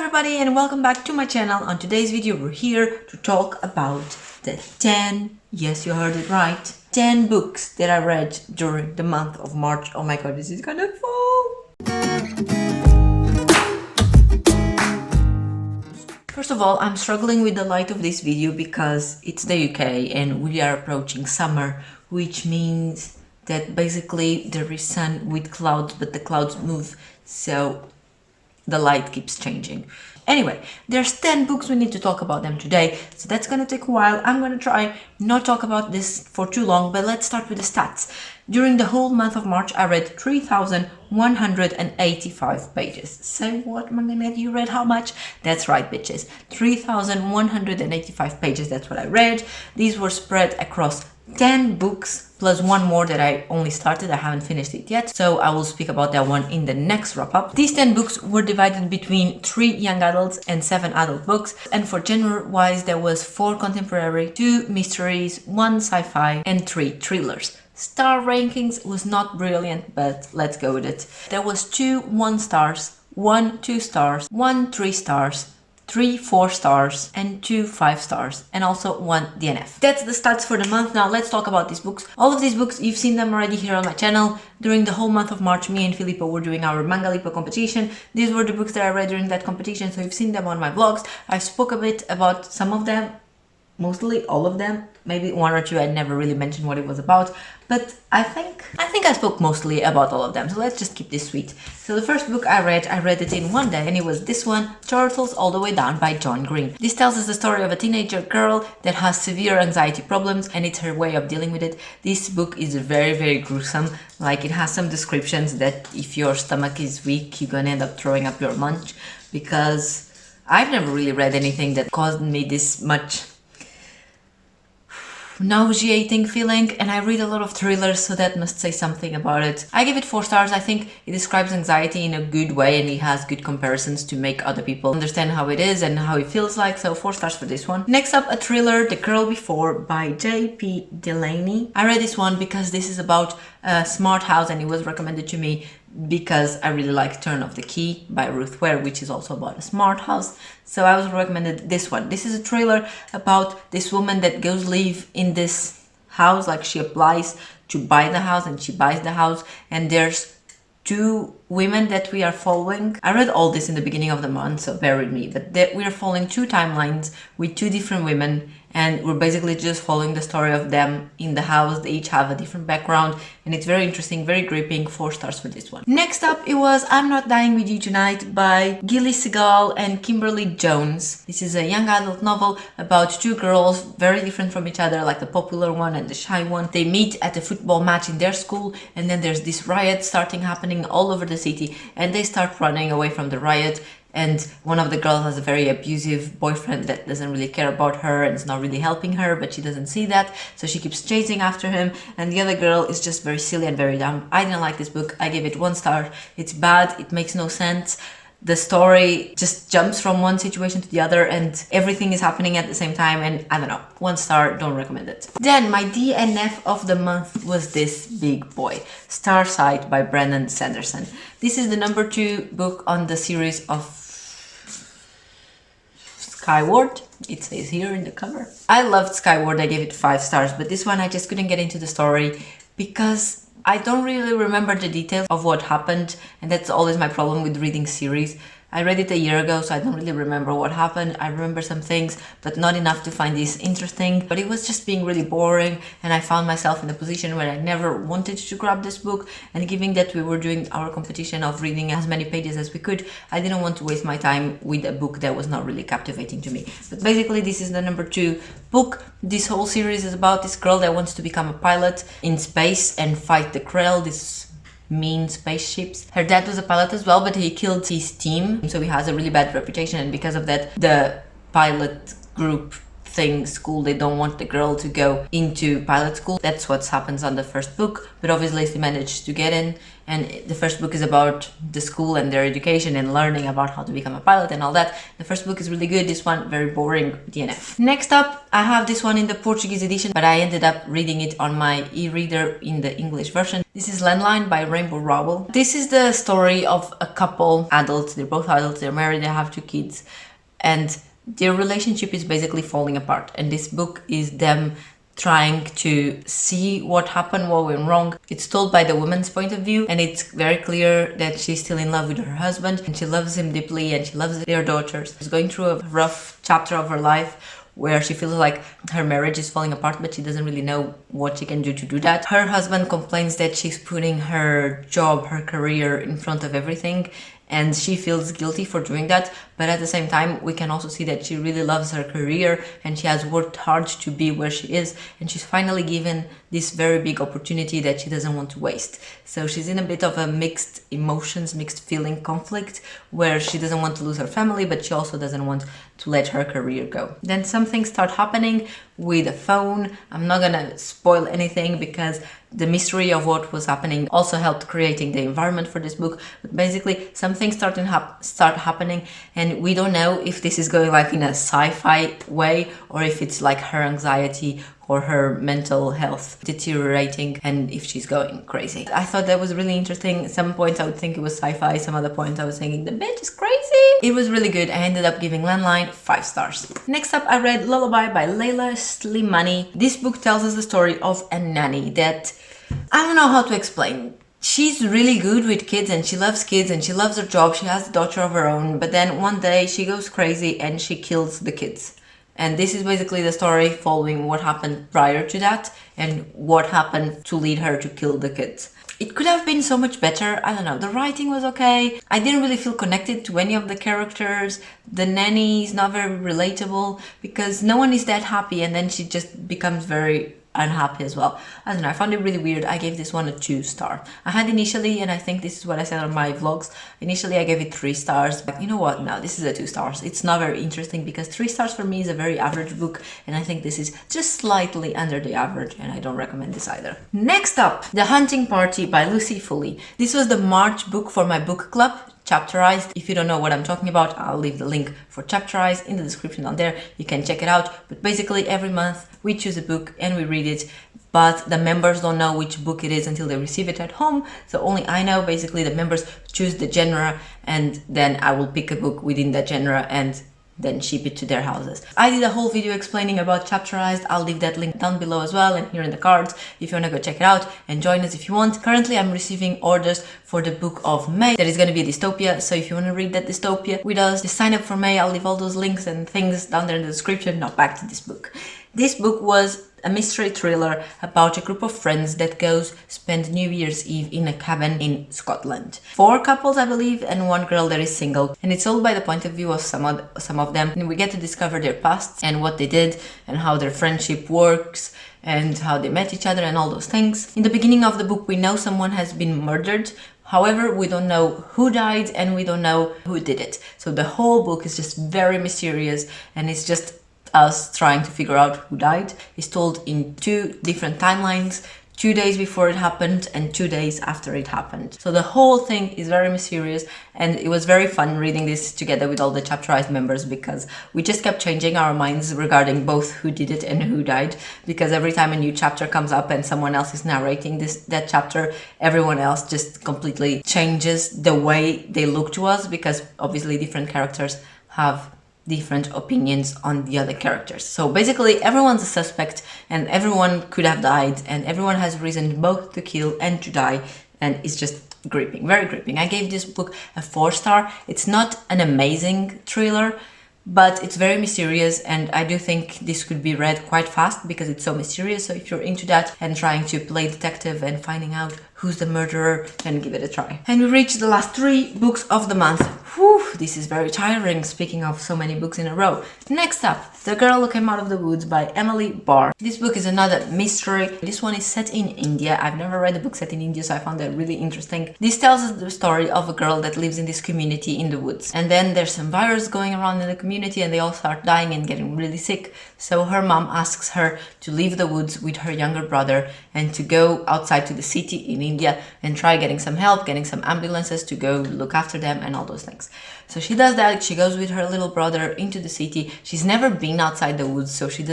everybody and welcome back to my channel. On today's video we're here to talk about the 10, yes you heard it right, 10 books that I read during the month of March. Oh my god, this is gonna fall! First of all, I'm struggling with the light of this video because it's the UK and we are approaching summer, which means that basically there is sun with clouds, but the clouds move, so the light keeps changing. Anyway, there's 10 books, we need to talk about them today, so that's gonna take a while. I'm gonna try not talk about this for too long, but let's start with the stats. During the whole month of March, I read 3,185 pages. Say what, Manganet? You read how much? That's right, bitches. 3,185 pages, that's what I read. These were spread across 10 books plus one more that I only started. I haven't finished it yet, so I will speak about that one in the next wrap-up. These 10 books were divided between 3 young adults and 7 adult books, and for genre-wise there was 4 contemporary, 2 mysteries, 1 sci-fi and 3 thrillers. Star rankings was not brilliant, but let's go with it. There was 2 1 stars, 1 2 stars, 1 3 stars, 3 4 stars and 2 5 stars, and also 1 DNF. That's the stats for the month. Now let's talk about these books. All of these books, you've seen them already here on my channel. During the whole month of March, me and Filippo were doing our Manganet competition. These were the books that I read during that competition, so you've seen them on my vlogs. I spoke a bit about some of them, mostly all of them. Maybe 1 or 2 I never really mentioned what it was about, but I think I spoke mostly about all of them, so let's just keep this sweet. So the first book I read it in one day, and it was this one, Turtles All the Way Down by John Green. This tells us the story of a teenager girl that has severe anxiety problems, and it's her way of dealing with it. This book is very gruesome. Like, it has some descriptions that if your stomach is weak, you're gonna end up throwing up your lunch, because I've never really read anything that caused me this much nauseating feeling, and I read a lot of thrillers, so that must say something about it. I give it 4 stars. I think it describes anxiety in a good way, and it has good comparisons to make other people understand how it is and how it feels like, so 4 stars for this one. Next up, a thriller, The Girl Before by J.P. Delaney. I read this one because this is about a smart house, and it was recommended to me because I really like Turn of the Key by Ruth Ware, which is also about a smart house. So I was recommended this one. This is a thriller about this woman that goes live in this house, like she applies to buy the house and she buys the house, and there's 2 women that we are following. I read all this in the beginning of the month, so bear with me, but we are following 2 timelines with 2 different women, and we're basically just following the story of them in the house. They each have a different background, and it's very interesting, very gripping. 4 stars for this one. Next up, it was I'm Not Dying With You Tonight by Gilly Segal and Kimberly Jones. This is a young adult novel about 2 girls, very different from each other, like the popular one and the shy one. They meet at a football match in their school, and then there's this riot happening all over the city, and they start running away from the riot. And one of the girls has a very abusive boyfriend that doesn't really care about her and is not really helping her, but she doesn't see that, so she keeps chasing after him. And the other girl is just very silly and very dumb. I didn't like this book. I gave it 1 star. It's bad. It makes no sense. The story just jumps from one situation to the other, and everything is happening at the same time, and I don't know. 1 star, don't recommend it. Then my DNF of the month was this big boy, Starsight by Brandon Sanderson. This is the number 2 book on the series of Skyward. It says here in the cover. I loved Skyward. I gave it 5 stars, but this one I just couldn't get into the story because I don't really remember the details of what happened, and that's always my problem with reading series. I read it a year ago, so I don't really remember what happened. I remember some things, but not enough to find this interesting. But it was just being really boring, and I found myself in a position where I never wanted to grab this book. And given that we were doing our competition of reading as many pages as we could, I didn't want to waste my time with a book that was not really captivating to me. But basically, this is the number 2 book. This whole series is about this girl that wants to become a pilot in space and fight the Krell, this mean spaceships. Her dad was a pilot as well, but he killed his team, so he has a really bad reputation, and because of that the pilot group thing school. They don't want the girl to go into pilot school. That's what happens on the first book, but obviously she managed to get in. And the first book is about the school and their education and learning about how to become a pilot and all that. The first book is really good. This one, very boring, DNF. Next up, I have this one in the Portuguese edition, but I ended up reading it on my e-reader in the English version. This is Landline by Rainbow Rowell. This is the story of a couple, adults, they're both adults, they're married, they have 2 kids, and their relationship is basically falling apart. And this book is them trying to see what happened, what went wrong. It's told by the woman's point of view, and it's very clear that she's still in love with her husband and she loves him deeply and she loves their daughters. She's going through a rough chapter of her life where she feels like her marriage is falling apart, but she doesn't really know what she can do to do that. Her husband complains that she's putting her job, her career in front of everything, and she feels guilty for doing that. But at the same time, we can also see that she really loves her career and she has worked hard to be where she is, and she's finally given this very big opportunity that she doesn't want to waste. So she's in a bit of a mixed emotions, mixed feeling conflict, where she doesn't want to lose her family, but she also doesn't want to let her career go. Then some things start happening with the phone. I'm not gonna spoil anything because the mystery of what was happening also helped creating the environment for this book. But basically, some things start happening, and we don't know if this is going like in a sci-fi way or if it's like her anxiety or her mental health deteriorating and if she's going crazy. I thought that was really interesting. At some points I would think it was sci-fi, some other points I was thinking the bitch is crazy. It was really good. I ended up giving Landline 5 stars. Next up, I read Lullaby by Leila Slimani. This book tells us the story of a nanny that I don't know how to explain. She's really good with kids and she loves her job. She has a daughter of her own, but then one day she goes crazy and she kills the kids. And this is basically the story following what happened prior to that and what happened to lead her to kill the kids. It could have been so much better. I don't know. The writing was okay. I didn't really feel connected to any of the characters. The nanny is not very relatable because no one is that happy and then she just becomes very unhappy as well. I don't know, I found it really weird. I gave this one a 2 star. I had initially, and I think this is what I said on my vlogs, initially I gave it 3 stars, but you know what, no, this is a 2 stars. It's not very interesting because 3 stars for me is a very average book, and I think this is just slightly under the average, and I don't recommend this either. Next up, The Hunting Party by Lucy Foley. This was the March book for my book club, Chapterised. If you don't know what I'm talking about, I'll leave the link for Chapterised in the description down there. You can check it out. But basically every month we choose a book and we read it, but the members don't know which book it is until they receive it at home. So only I know. Basically the members choose the genre and then I will pick a book within that genre and then ship it to their houses. I did a whole video explaining about Chapterised. I'll leave that link down below as well and here in the cards if you want to go check it out and join us if you want. Currently I'm receiving orders for the book of May. That is going to be a dystopia, so if you want to read that dystopia with us, just sign up for May. I'll leave all those links and things down there in the description. Now back to this book. This book was a mystery thriller about a group of friends that goes spend New Year's Eve in a cabin in Scotland. 4 couples, I believe, and 1 girl that is single. And it's told by the point of view of some of them. And we get to discover their pasts and what they did and how their friendship works and how they met each other and all those things. In the beginning of the book, we know someone has been murdered. However, we don't know who died and we don't know who did it. So the whole book is just very mysterious and it's just us trying to figure out who died. It's told in 2 different timelines, 2 days before it happened and 2 days after it happened. So the whole thing is very mysterious and it was very fun reading this together with all the Chapterised members because we just kept changing our minds regarding both who did it and who died, because every time a new chapter comes up and someone else is narrating that chapter, everyone else just completely changes the way they look to us, because obviously different characters have different opinions on the other characters. So basically everyone's a suspect and everyone could have died and everyone has reason both to kill and to die, and it's just gripping, very gripping. I gave this book a 4 star. It's not an amazing thriller, but it's very mysterious and I do think this could be read quite fast because it's so mysterious. So if you're into that and trying to play detective and finding out who's the murderer, then give it a try. And we reached the last 3 books of the month. Whew, this is very tiring, speaking of so many books in a row. Next up, The Girl Who Came Out of the Woods by Emily Barr. This book is another mystery. This one is set in India. I've never read a book set in India, so I found that really interesting. This tells us the story of a girl that lives in this community in the woods. And then there's some virus going around in the community and they all start dying and getting really sick. So her mom asks her to leave the woods with her younger brother and to go outside to the city in India and try getting some help, getting some ambulances to go look after them and all those things. So she does that. She goes with her little brother into the city. She's never been outside the woods, so she's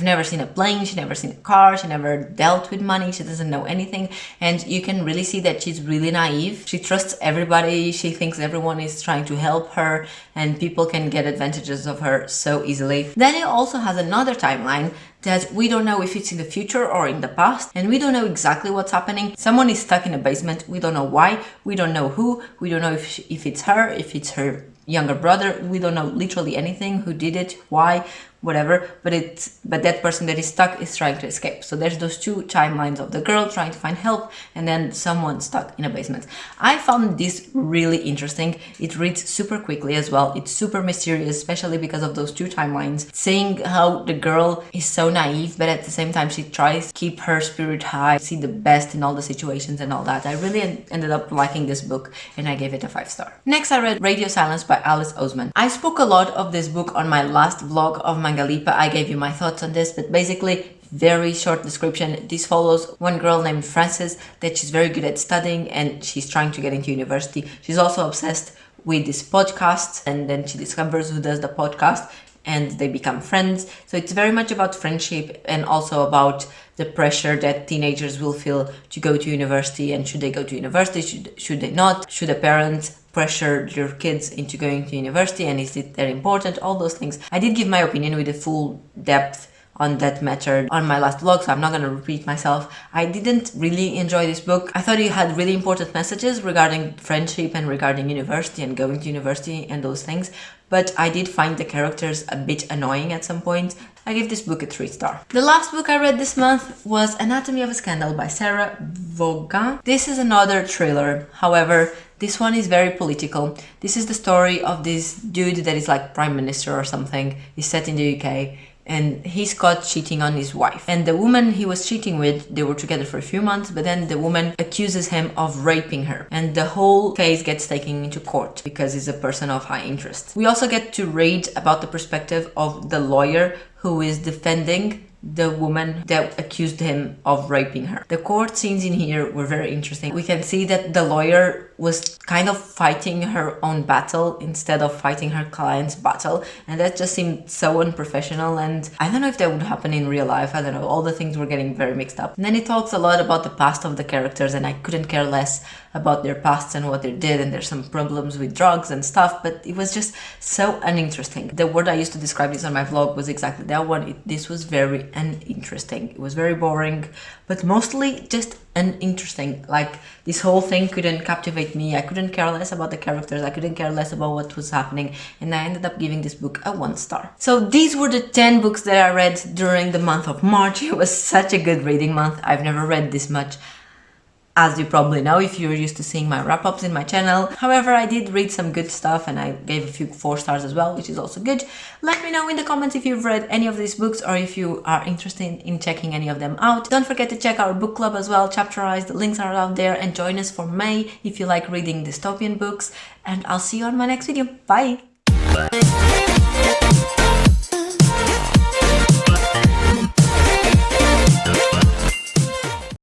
never seen a plane, she's never seen a car, she never dealt with money, she doesn't know anything. And you can really see that she's really naive. She trusts everybody, she thinks everyone is trying to help her and people can get advantages of her so easily. Then it also has another timeline that we don't know if it's in the future or in the past, and we don't know exactly what's happening. Someone is stuck in a basement, we don't know why, we don't know who, we don't know if it's her, if it's her younger brother, we don't know literally anything, who did it, why, whatever, but that person that is stuck is trying to escape. So there's those 2 timelines of the girl trying to find help and then someone stuck in a basement. I found this really interesting. It reads super quickly as well. It's super mysterious, especially because of those 2 timelines, saying how the girl is so naive, but at the same time she tries to keep her spirit high, see the best in all the situations and all that. I really ended up liking this book and I gave it a 5-star. Next, I read Radio Silence by Alice Oseman. I spoke a lot of this book on my last vlog of Manganet. I gave you my thoughts on this, but basically, very short description. This follows one girl named Frances that she's very good at studying and she's trying to get into university. She's also obsessed with this podcast and then she discovers who does the podcast and they become friends. So it's very much about friendship and also about the pressure that teenagers will feel to go to university, and should they go to university, should they not, should a parent pressure your kids into going to university, and is it that important, all those things. I did give my opinion with a full depth on that matter on my last vlog, so I'm not going to repeat myself. I didn't really enjoy this book. I thought it had really important messages regarding friendship and regarding university and going to university and those things, but I did find the characters a bit annoying at some point. I give this book a 3-star. The last book I read this month was Anatomy of a Scandal by Sarah Vaughan. This is another thriller, however, this one is very political. This is the story of this dude that is like prime minister or something. He's set in the UK. And he's caught cheating on his wife. And the woman he was cheating with, they were together for a few months, but then the woman accuses him of raping her. And the whole case gets taken into court because he's a person of high interest. We also get to read about the perspective of the lawyer who is defending the woman that accused him of raping her. The court scenes in here were very interesting. We can see that the lawyer was kind of fighting her own battle instead of fighting her client's battle, and that just seemed so unprofessional, and I don't know if that would happen in real life. I don't know, all the things were getting very mixed up. And then it talks a lot about the past of the characters, and I couldn't care less about their pasts and what they did, and there's some problems with drugs and stuff, but it was just so uninteresting. The word I used to describe this on my vlog was exactly that one. This was very uninteresting. It was very boring, but mostly just uninteresting. Like, this whole thing couldn't captivate me. I couldn't care less about the characters. I couldn't care less about what was happening, and I ended up giving this book a 1-star. So these were the 10 books that I read during the month of March. It was such a good reading month. I've never read this much, as you probably know if you're used to seeing my wrap-ups in my channel. However, I did read some good stuff and I gave a few 4 stars as well, which is also good. Let me know in the comments if you've read any of these books or if you are interested in checking any of them out. Don't forget to check our book club as well, Chapterised. The links are out there, and join us for May if you like reading dystopian books. And I'll see you on my next video. Bye!